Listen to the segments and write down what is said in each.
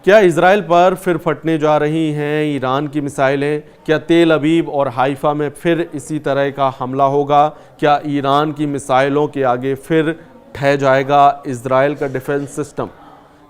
क्या इजराइल पर फिर फटने जा रही हैं ईरान की मिसाइलें? क्या तेल अवीव और हाइफा में फिर इसी तरह का हमला होगा? क्या ईरान की मिसाइलों के आगे फिर ढह जाएगा इजराइल का डिफेंस सिस्टम?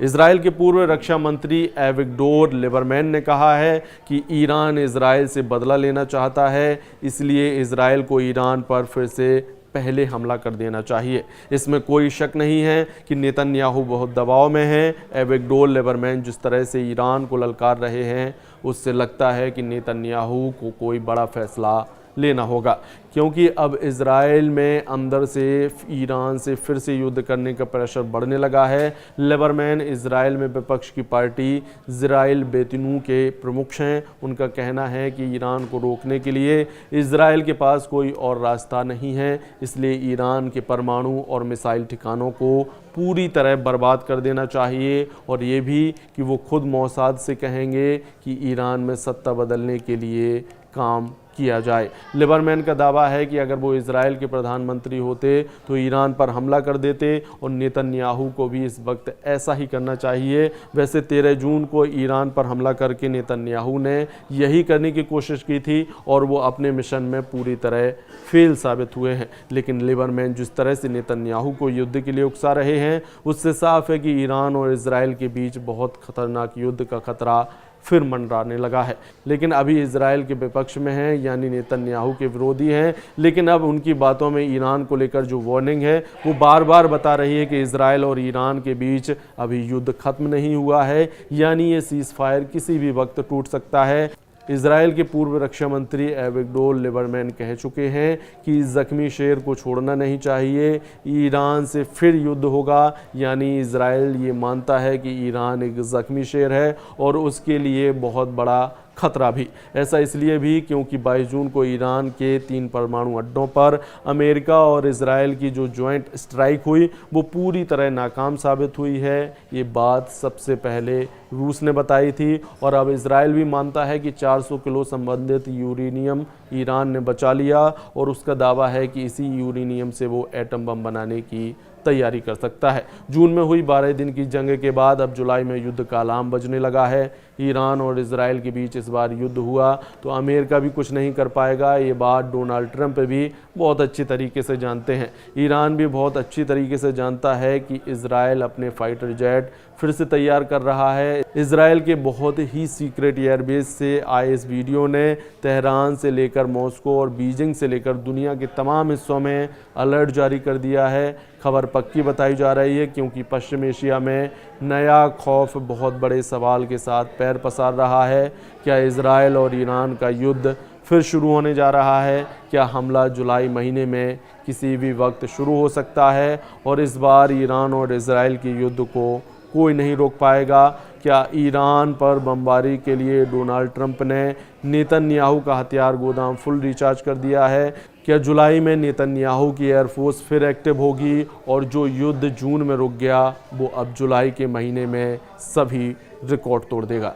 इजराइल के पूर्व रक्षा मंत्री एविगडोर लिबरमैन ने कहा है कि ईरान इजराइल से बदला लेना चाहता है, इसलिए इजराइल को ईरान पर फिर से पहले हमला कर देना चाहिए। इसमें कोई शक नहीं है कि नेतन्याहू बहुत दबाव में हैं। एविगडोर लिबरमैन जिस तरह से ईरान को ललकार रहे हैं, उससे लगता है कि नेतन्याहू को कोई बड़ा फैसला लेना होगा, क्योंकि अब इजराइल में अंदर से ईरान से फिर से युद्ध करने का प्रेशर बढ़ने लगा है। लिबरमैन इजराइल में विपक्ष की पार्टी इजराइल बेतनू के प्रमुख हैं। उनका कहना है कि ईरान को रोकने के लिए इजराइल के पास कोई और रास्ता नहीं है, इसलिए ईरान के परमाणु और मिसाइल ठिकानों को पूरी तरह बर्बाद कर देना चाहिए, और ये भी कि वो खुद मोसाद से कहेंगे कि ईरान में सत्ता बदलने के लिए काम किया जाए। लिबरमैन का दावा है कि अगर वो इजराइल के प्रधानमंत्री होते तो ईरान पर हमला कर देते, और नेतन्याहू को भी इस वक्त ऐसा ही करना चाहिए। वैसे 13 जून को ईरान पर हमला करके नेतन्याहू ने यही करने की कोशिश की थी, और वो अपने मिशन में पूरी तरह फेल साबित हुए हैं। लेकिन लिबरमैन जिस तरह से नेतन्याहू को युद्ध के लिए उकसा रहे हैं, उससे साफ है कि ईरान और इजराइल के बीच बहुत खतरनाक युद्ध का खतरा फिर मंडराने लगा है। लेकिन अभी इजराइल के विपक्ष में हैं, यानी नेतन्याहू के विरोधी हैं। लेकिन अब उनकी बातों में ईरान को लेकर जो वार्निंग है, वो बार बार बता रही है कि इजराइल और ईरान के बीच अभी युद्ध खत्म नहीं हुआ है, यानी ये सीज फायर किसी भी वक्त टूट सकता है। इजराइल के पूर्व रक्षा मंत्री एविगडोर लिबरमैन कह चुके हैं कि जख्मी शेर को छोड़ना नहीं चाहिए, ईरान से फिर युद्ध होगा। यानी इजराइल ये मानता है कि ईरान एक जख्मी शेर है और उसके लिए बहुत बड़ा खतरा भी। ऐसा इसलिए भी क्योंकि 22 जून को ईरान के 3 परमाणु अड्डों पर अमेरिका और इजराइल की जो ज्वाइंट स्ट्राइक हुई, वो पूरी तरह नाकाम साबित हुई है। ये बात सबसे पहले रूस ने बताई थी, और अब इजराइल भी मानता है कि 400 किलो संबंधित यूरेनियम ईरान ने बचा लिया, और उसका दावा है कि इसी यूरेनियम से वो एटम बम बनाने की तैयारी कर सकता है। जून में हुई 12 दिन की जंग के बाद अब जुलाई में युद्ध का अलार्म बजने लगा है। ईरान और इजराइल के बीच इस बार युद्ध हुआ तो अमेरिका भी कुछ नहीं कर पाएगा, ये बात डोनाल्ड ट्रंप भी बहुत अच्छी तरीके से जानते हैं। ईरान भी बहुत अच्छी तरीके से जानता है कि इजराइल अपने फाइटर जेट फिर से तैयार कर रहा है। इजराइल के बहुत ही सीक्रेट एयरबेस से आए इस वीडियो ने तेहरान से लेकर मॉस्को और बीजिंग से लेकर दुनिया के तमाम हिस्सों में अलर्ट जारी कर दिया है। खबर पक्की बताई जा रही है, क्योंकि पश्चिम एशिया में नया खौफ बहुत बड़े सवाल के साथ पैर पसार रहा है। क्या इजराइल और ईरान का युद्ध फिर शुरू होने जा रहा है? क्या हमला जुलाई महीने में किसी भी वक्त शुरू हो सकता है, और इस बार ईरान और इजराइल के युद्ध को कोई नहीं रोक पाएगा? क्या ईरान पर बमबारी के लिए डोनाल्ड ट्रंप ने नेतन्याहू का हथियार गोदाम फुल रिचार्ज कर दिया है? क्या जुलाई में नेतन्याहू की एयरफोर्स फिर एक्टिव होगी, और जो युद्ध जून में रुक गया वो अब जुलाई के महीने में सभी रिकॉर्ड तोड़ देगा?